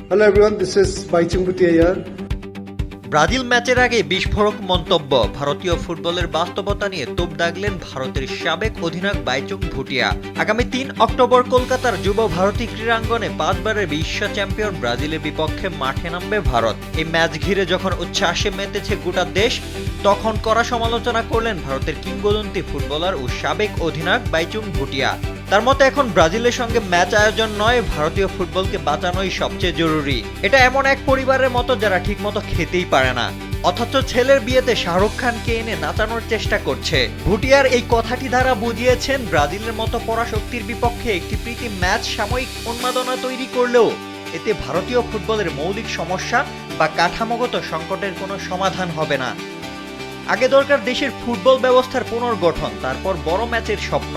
Hello everyone, this is Baichung Bhutia here. Brazil ম্যাচের আগে বিস্ফোরক মন্তব্য। ভারতীয় ফুটবলের বাস্তবতা নিয়ে তোপ দাগলেন ভারতের সাবেক অধিনায়ক বাইচুং ভুটিয়া। আগামী ৩ অক্টোবর কলকাতার যুব ভারতী ক্রীড়াঙ্গনে 5 বারের বিশ্ব চ্যাম্পিয়ন ব্রাজিলের বিপক্ষে মাঠে নামবে ভারত। এই ম্যাচ ঘিরে যখন উচ্ছ্বাসে মেতেছে গোটা দেশ, তখন কড়া সমালোচনা করলেন ভারতের কিংবদন্তি ফুটবলার ও সাবেক অধিনায়ক বাইচুং ভুটিয়া। তার মতে এখন ব্রাজিলের সঙ্গে ম্যাচ আয়োজন নয়, ভারতীয় ফুটবলকে বাঁচানোই সবচেয়ে জরুরি। এটা এমন এক পরিবারের মতো যারা ঠিকমতো খেতেই পারে না, অথচ ছেলের বিয়েতে শাহরুখ খানকে এনে নাচানোর চেষ্টা করছে। ভুটিয়ার এই কথাটি দ্বারা বুঝিয়েছেন ব্রাজিলের মতো পরাশক্তির বিপক্ষে একটি প্রীতি ম্যাচ সাময়িক উন্মাদনা তৈরি করলেও এতে ভারতীয় ফুটবলের মৌলিক সমস্যা বা কাঠামোগত সংকটের কোনো সমাধান হবে না। আগে দরকার দেশের ফুটবল ব্যবস্থার পুনর্গঠন, তারপর বড় ম্যাচের স্বপ্ন।